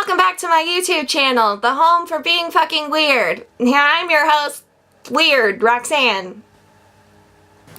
welcome back to my YouTube channel, the home for being fucking weird. I'm your host, Weird, Roxanne.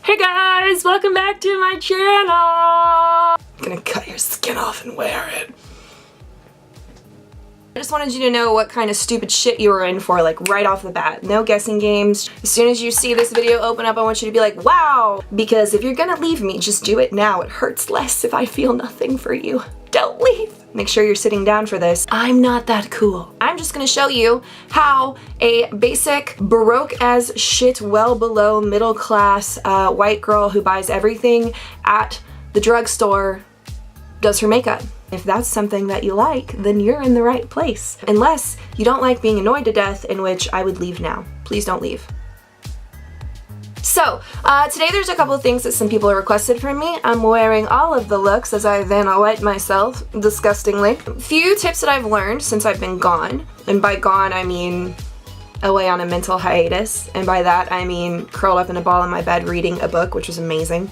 Hey guys, welcome back to my channel. I'm gonna cut your skin off and wear it. I just wanted you to know what kind of stupid shit you were in for, like right off the bat. No guessing games. As soon as you see this video open up, I want you to be like, wow! Because if you're gonna leave me, just do it now. It hurts less if I feel nothing for you. Don't leave. Make sure you're sitting down for this. I'm not that cool. I'm just gonna show you how a basic, broke as shit, well below middle class white girl who buys everything at the drugstore does her makeup. If that's something that you like, then you're in the right place. Unless you don't like being annoyed to death, in which I would leave now. Please don't leave. So, today there's a couple of things that some people have requested from me. I'm wearing all of the looks as I then wet myself disgustingly. A few tips that I've learned since I've been gone. And by gone, I mean away on a mental hiatus. And by that, I mean curled up in a ball in my bed reading a book, which was amazing.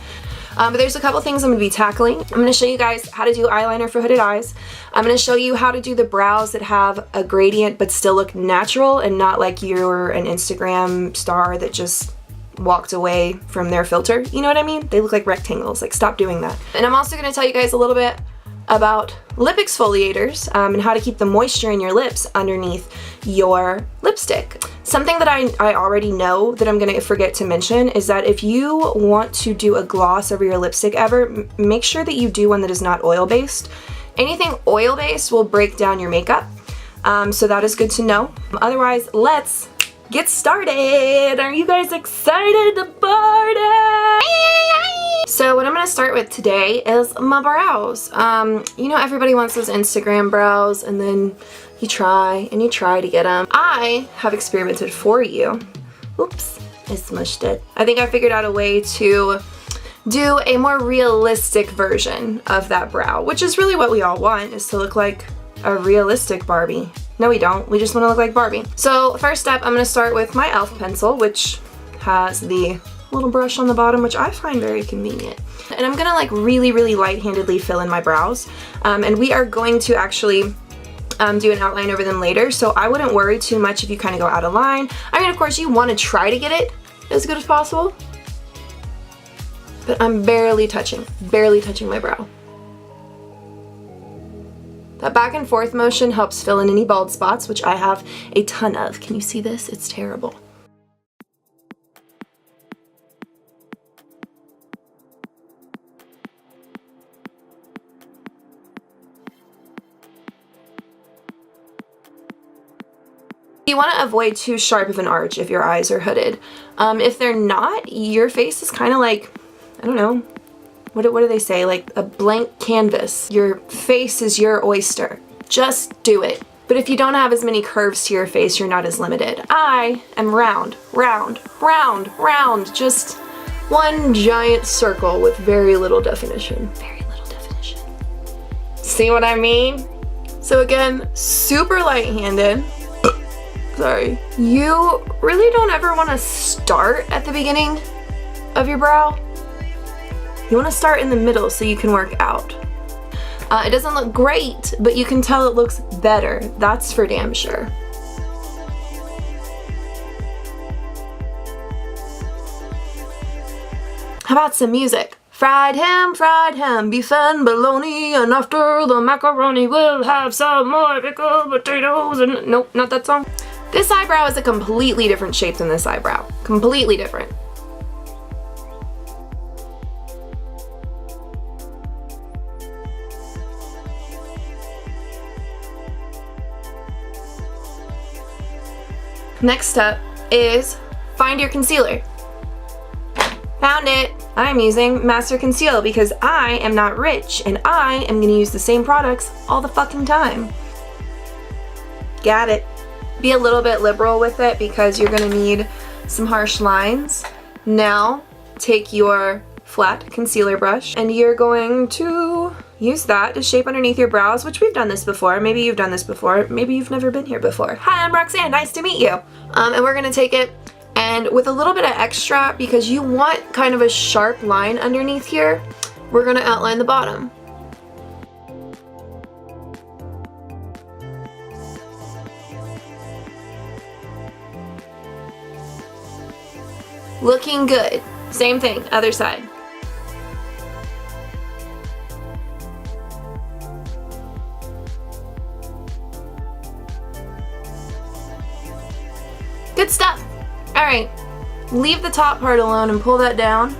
But there's a couple things I'm going to be tackling. I'm going to show you guys how to do eyeliner for hooded eyes. I'm going to show you how to do the brows that have a gradient but still look natural and not like you're an Instagram star that just walked away from their filter. You know what I mean? They look like rectangles. Like, stop doing that. And I'm also going to tell you guys a little bit about lip exfoliators and how to keep the moisture in your lips underneath your lipstick. Something that I already know that I'm going to forget to mention is that if you want to do a gloss over your lipstick ever, make sure that you do one that is not oil-based. Anything oil-based will break down your makeup, so that is good to know. Otherwise, let's get started. Are you guys excited to party? So what I'm going to start with today is my brows. You know, everybody wants those Instagram brows, and then you try and you try to get them. I have experimented for you. Oops, I smushed it. I think I figured out a way to do a more realistic version of that brow, which is really what we all want, is to look like a realistic Barbie. No, we don't. We just want to look like Barbie. So first up, I'm going to start with my e.l.f. pencil, which has the little brush on the bottom, which I find very convenient. And I'm going to like really light-handedly fill in my brows. And we are going to actually do an outline over them later, so I wouldn't worry too much if you kind of go out of line. I mean, of course, you want to try to get it as good as possible, but I'm barely touching my brow. That back and forth motion helps fill in any bald spots, which I have a ton of. Can you see this? It's terrible. You want to avoid too sharp of an arch if your eyes are hooded. If they're not, your face is kind of like, I don't know, what do they say? Like a blank canvas. Your face is your oyster. Just do it. But if you don't have as many curves to your face, you're not as limited. I am round, round, round, round. Just one giant circle with very little definition. Very little definition. See what I mean? So again, super light-handed. Sorry. You really don't ever want to start at the beginning of your brow. You want to start in the middle so you can work out. It doesn't look great, but you can tell it looks better. That's for damn sure. How about some music? Fried ham, beef and bologna, and after the macaroni we'll have some more pickled potatoes and... Nope, not that song. This eyebrow is a completely different shape than this eyebrow. Completely different. Next up is find your concealer. Found it. I'm using Master Conceal because I am not rich and I am gonna use the same products all the fucking time. Got it. Be a little bit liberal with it because you're gonna need some harsh lines. Now take your flat concealer brush and you're going to use that to shape underneath your brows, which we've done this before. Maybe you've done this before. Maybe you've never been here before. Hi, I'm Roxanne. Nice to meet you. And we're gonna take it and with a little bit of extra, because you want kind of a sharp line underneath here, we're gonna outline the bottom. Looking good. Same thing, other side. Good stuff. All right, leave the top part alone and pull that down.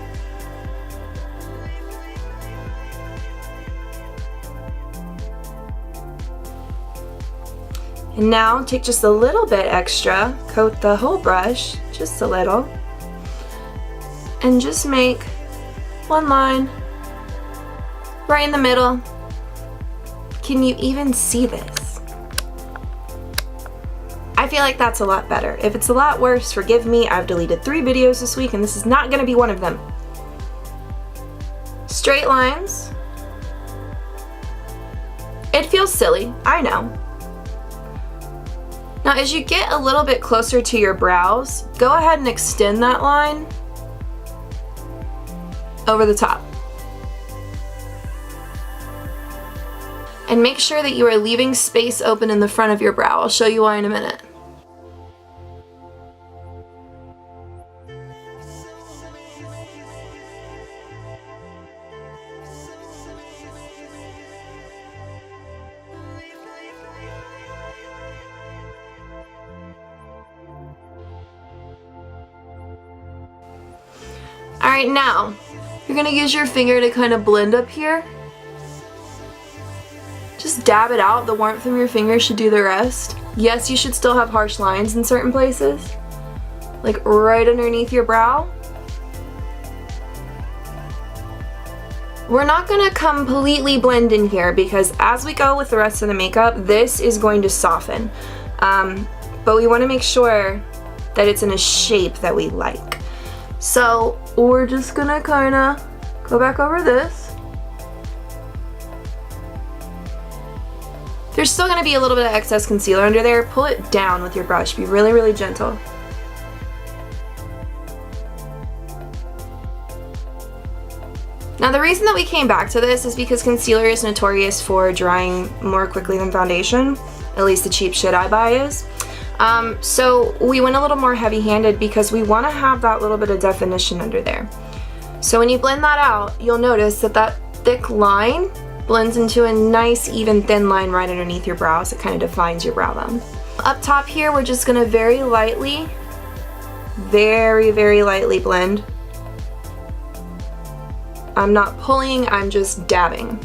And now take just a little bit extra, coat the whole brush, just a little, and just make one line right in the middle. Can you even see this? I feel like that's a lot better. If it's a lot worse, forgive me. I've deleted 3 videos this week and this is not gonna be one of them. Straight lines. It feels silly, I know. Now as you get a little bit closer to your brows, go ahead and extend that line over the top. And make sure that you are leaving space open in the front of your brow. I'll show you why in a minute. Alright, now, you're gonna use your finger to kind of blend up here. Just dab it out. The warmth from your finger should do the rest. Yes, you should still have harsh lines in certain places, like right underneath your brow. We're not gonna completely blend in here because as we go with the rest of the makeup, this is going to soften. But we wanna make sure that it's in a shape that we like. So we're just gonna kinda go back over this. There's still gonna be a little bit of excess concealer under there. Pull it down with your brush. Be really, really gentle. Now the reason that we came back to this is because concealer is notorious for drying more quickly than foundation. At least the cheap shit I buy is. So we went a little more heavy-handed because we want to have that little bit of definition under there. So when you blend that out, you'll notice that that thick line blends into a nice even thin line right underneath your brows. It kind of defines your brow bone. Up top here, we're just going to very lightly, very, very lightly blend. I'm not pulling, I'm just dabbing.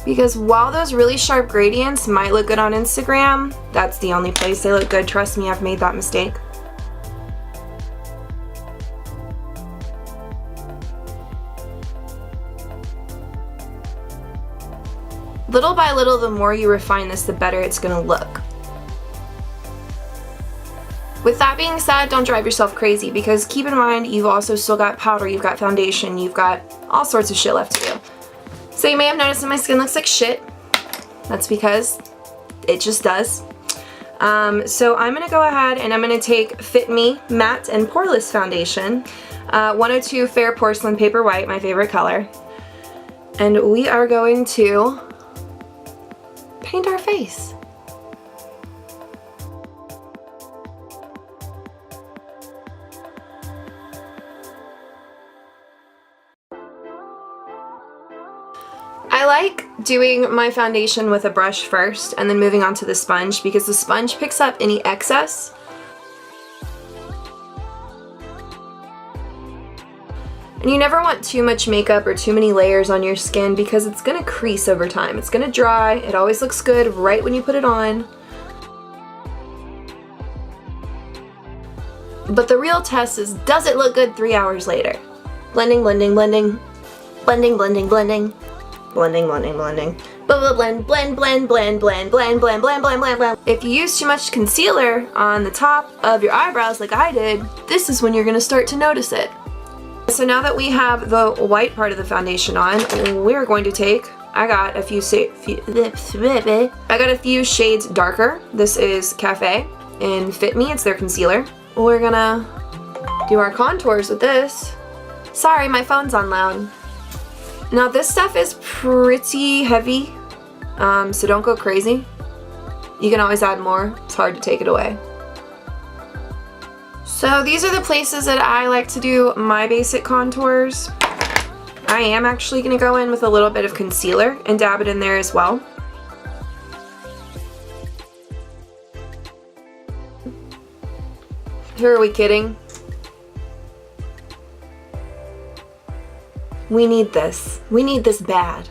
Because while those really sharp gradients might look good on Instagram, that's the only place they look good. Trust me, I've made that mistake. Little by little, the more you refine this, the better it's gonna look. With that being said, don't drive yourself crazy because keep in mind, you've also still got powder, you've got foundation, you've got all sorts of shit left to do. So you may have noticed that my skin looks like shit. That's because it just does. So I'm gonna go ahead and I'm gonna take Fit Me Matte and Poreless Foundation, 102 Fair Porcelain Paper White, my favorite color. And we are going to paint our face. I like doing my foundation with a brush first and then moving on to the sponge because the sponge picks up any excess. And you never want too much makeup or too many layers on your skin because it's gonna crease over time. It's gonna dry. It always looks good right when you put it on. But the real test is, does it look good 3 hours later? Blending, blending, blending, blending, blending, blending. Blending, blending, blending. Blend, blend, blend, blend, blend, blend, blend, blend, blend, blend, blend, blend. If you use too much concealer on the top of your eyebrows like I did, this is when you're gonna start to notice it. So now that we have the white part of the foundation on, we're going to take, I got a few shades darker. This is Cafe in Fit Me, it's their concealer. We're gonna do our contours with this. Sorry, my phone's on loud. Now this stuff is pretty heavy, so don't go crazy. You can always add more, it's hard to take it away. So these are the places that I like to do my basic contours. I am actually going to go in with a little bit of concealer and dab it in there as well. Who are we kidding? We need this. We need this bad.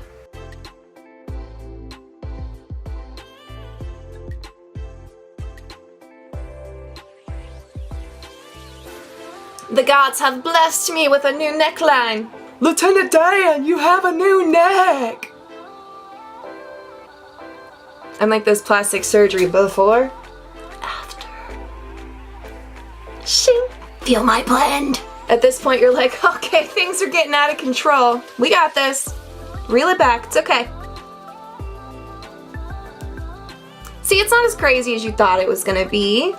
The gods have blessed me with a new neckline. Lieutenant Dan, you have a new neck. I'm like this plastic surgery before, after. Shing. Feel my blend. At this point, you're like, okay, things are getting out of control. We got this. Reel it back. It's okay. See, it's not as crazy as you thought it was gonna be.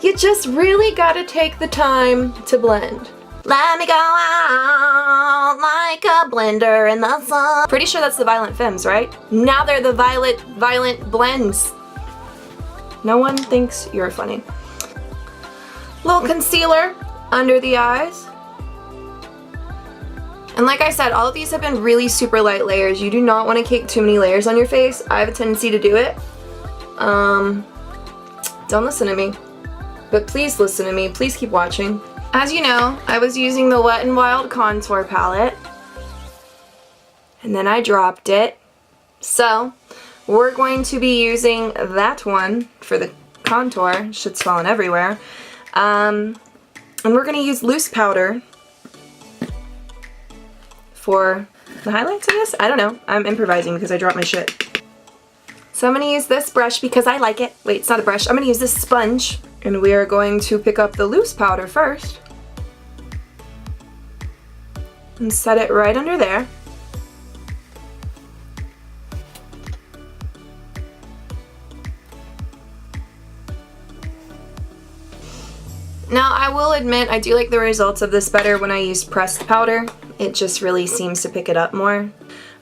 You just really gotta take the time to blend. Let me go out like a blender in the sun. Pretty sure that's the Violent Femmes, right? Now they're the Violent Blends. No one thinks you're funny. Little concealer under the eyes. And like I said, all of these have been really super light layers. You do not want to cake too many layers on your face. I have a tendency to do it. Don't listen to me. But please listen to me. Please keep watching. As you know, I was using the Wet n Wild contour palette. And then I dropped it. So, we're going to be using that one for the contour. Shit's falling everywhere. And we're going to use loose powder for the highlights, I guess? I don't know. I'm improvising because I dropped my shit. So I'm going to use this brush because I like it. Wait, it's not a brush. I'm going to use this sponge. And we are going to pick up the loose powder first. And set it right under there. Now, I will admit, I do like the results of this better when I use pressed powder. It just really seems to pick it up more.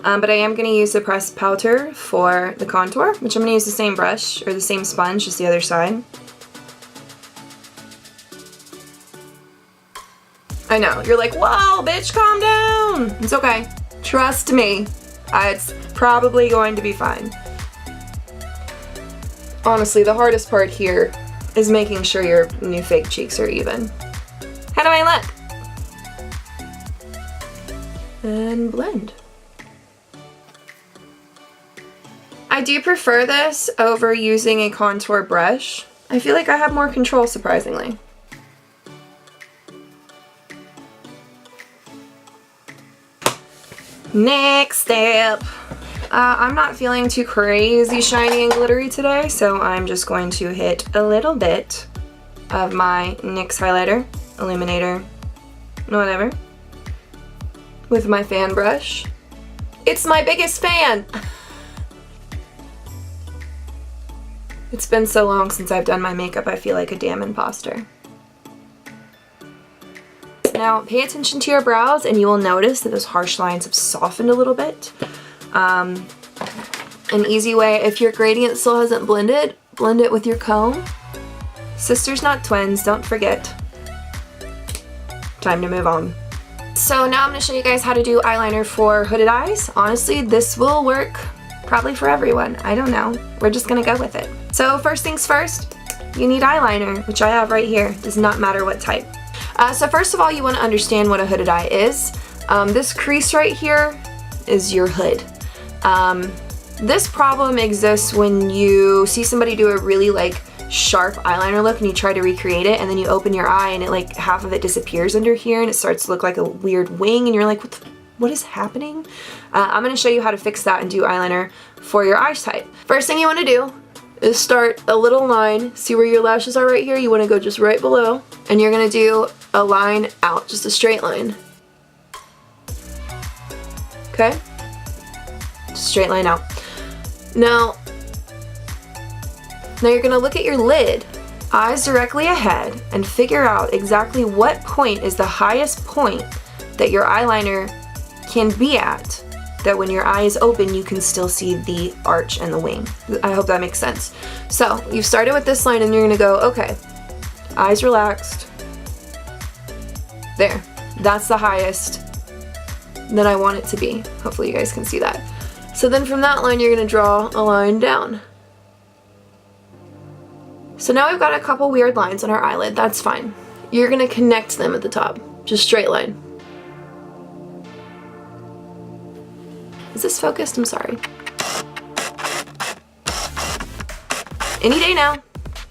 But I am going to use the pressed powder for the contour, which I'm going to use the same brush, or the same sponge, just the other side. I know, you're like, whoa, bitch, calm down. It's okay. Trust me. It's probably going to be fine. Honestly, the hardest part here is making sure your new fake cheeks are even. How do I look? And blend. I do prefer this over using a contour brush. I feel like I have more control, surprisingly. Next step. I'm not feeling too crazy shiny and glittery today, so I'm just going to hit a little bit of my NYX highlighter, illuminator, whatever, with my fan brush. It's my biggest fan! It's been so long since I've done my makeup, I feel like a damn imposter. Now, pay attention to your brows and you will notice that those harsh lines have softened a little bit. An easy way, if your gradient still hasn't blended, blend it with your comb. Sisters, not twins, don't forget. Time to move on. So now I'm going to show you guys how to do eyeliner for hooded eyes. Honestly, this will work probably for everyone. I don't know. We're just going to go with it. So first things first, you need eyeliner, which I have right here. Does not matter what type. So first of all, you want to understand what a hooded eye is. This crease right here is your hood. This problem exists when you see somebody do a really like sharp eyeliner look and you try to recreate it, and then you open your eye and it like half of it disappears under here and it starts to look like a weird wing and you're like, what is happening? I'm going to show you how to fix that and do eyeliner for your eye type. First thing you want to do is start a little line. See where your lashes are right here? You want to go just right below, and you're going to do a line out, just a straight line. Okay? Just straight line out. Now you're going to look at your lid, eyes directly ahead, and figure out exactly what point is the highest point that your eyeliner can be at, that when your eye is open you can still see the arch and the wing. I hope that makes sense. So you've started with this line and you're going to go, okay, Eyes relaxed. There. That's the highest that I want it to be. Hopefully you guys can see that. So then from that line, you're going to draw a line down. So now we've got a couple weird lines on our eyelid. That's fine. You're going to connect them at the top. Just straight line. Is this focused? I'm sorry. Any day now.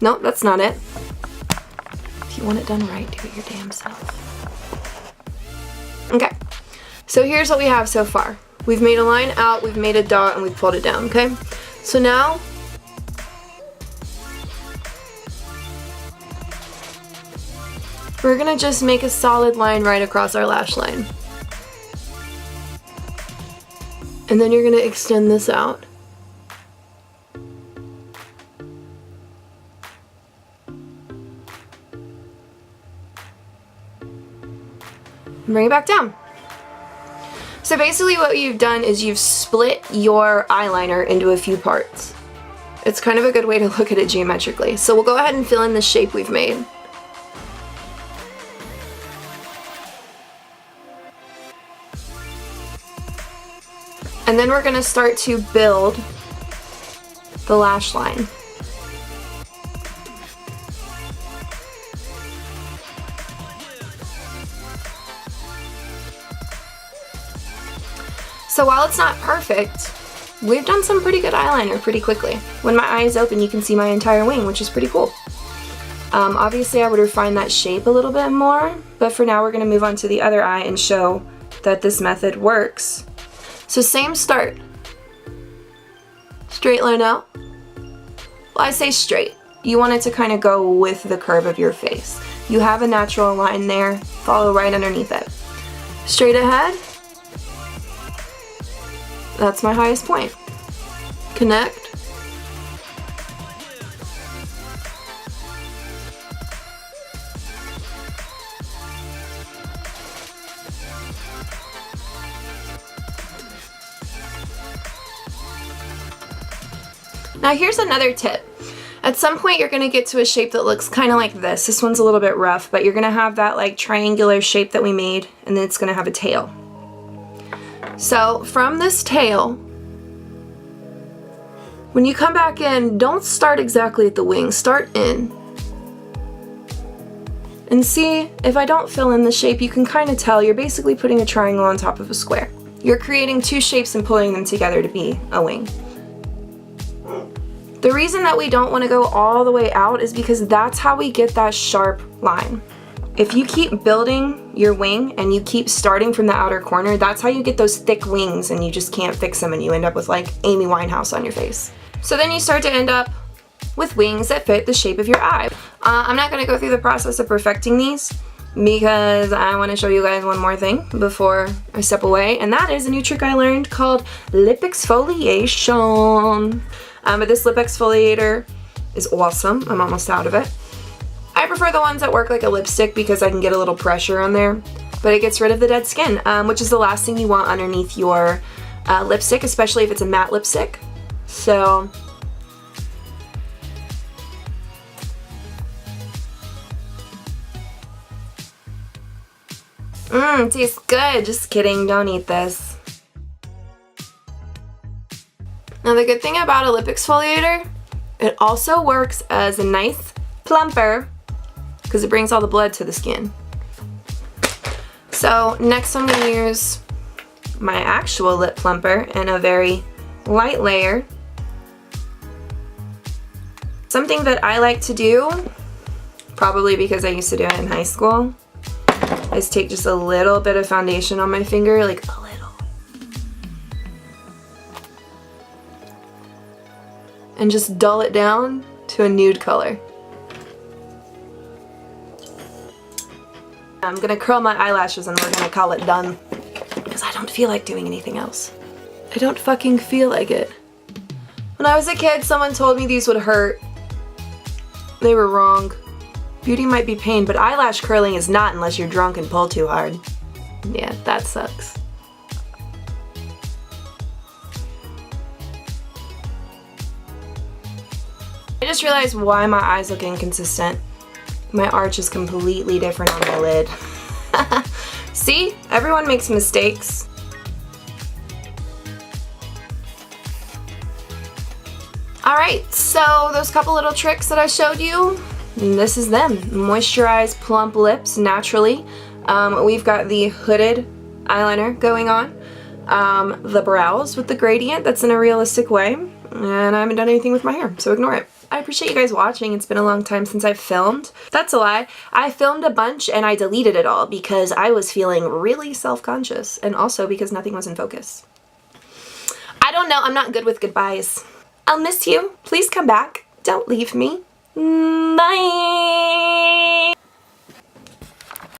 Nope, that's not it. If you want it done right, do it your damn self. Okay, so here's what we have so far. We've made a line out, we've made a dot, and we've pulled it down, okay? So now, we're gonna just make a solid line right across our lash line. And then you're gonna extend this out. Bring it back down. So basically what you've done is you've split your eyeliner into a few parts. It's kind of a good way to look at it geometrically. So we'll go ahead and fill in the shape we've made. And then we're gonna start to build the lash line. So while it's not perfect, we've done some pretty good eyeliner pretty quickly. When my eye is open, you can see my entire wing, which is pretty cool. Obviously, I would refine that shape a little bit more, but for now, we're gonna move on to the other eye and show that this method works. So same start. Straight line out. Well, I say straight. You want it to kind of go with the curve of your face. You have a natural line there, follow right underneath it. Straight ahead. That's my highest point. Connect. Now here's another tip. At some point you're going to get to a shape that looks kind of like this. This one's a little bit rough, but you're going to have that like triangular shape that we made, and then it's going to have a tail. So from this tail, when you come back in, don't start exactly at the wing, start in. And see, if I don't fill in the shape, you can kind of tell you're basically putting a triangle on top of a square. You're creating two shapes and pulling them together to be a wing. The reason that we don't want to go all the way out is because that's how we get that sharp line. If you keep building your wing and you keep starting from the outer corner, that's how you get those thick wings and you just can't fix them and you end up with like Amy Winehouse on your face. So then you start to end up with wings that fit the shape of your eye. I'm not going to go through the process of perfecting these because I want to show you guys one more thing before I step away, and that is a new trick I learned called lip exfoliation. But this lip exfoliator is awesome. I'm almost out of it. I prefer the ones that work like a lipstick because I can get a little pressure on there, but it gets rid of the dead skin, which is the last thing you want underneath your lipstick, especially if it's a matte lipstick. So it tastes good. Just kidding, don't eat this. Now the good thing about a lip exfoliator, it also works as a nice plumper because it brings all the blood to the skin. So next I'm going to use my actual lip plumper in a very light layer. Something that I like to do, probably because I used to do it in high school, is take just a little bit of foundation on my finger, like a little, and just dull it down to a nude color. I'm gonna curl my eyelashes and we're gonna call it done, because I don't feel like doing anything else. I don't fucking feel like it. When I was a kid, someone told me these would hurt. They were wrong. Beauty might be pain, but eyelash curling is not unless you're drunk and pull too hard. Yeah, that sucks. I just realized why my eyes look inconsistent. My arch is completely different on my lid. See? Everyone makes mistakes. Alright, so those couple little tricks that I showed you, this is them. Moisturize plump lips naturally. We've got the hooded eyeliner going on. The brows with the gradient, that's in a realistic way. And I haven't done anything with my hair, so ignore it. I appreciate you guys watching. It's been a long time since I've filmed. That's a lie. I filmed a bunch and I deleted it all because I was feeling really self-conscious, and also because nothing was in focus. I don't know. I'm not good with goodbyes. I'll miss you. Please come back. Don't leave me. Bye.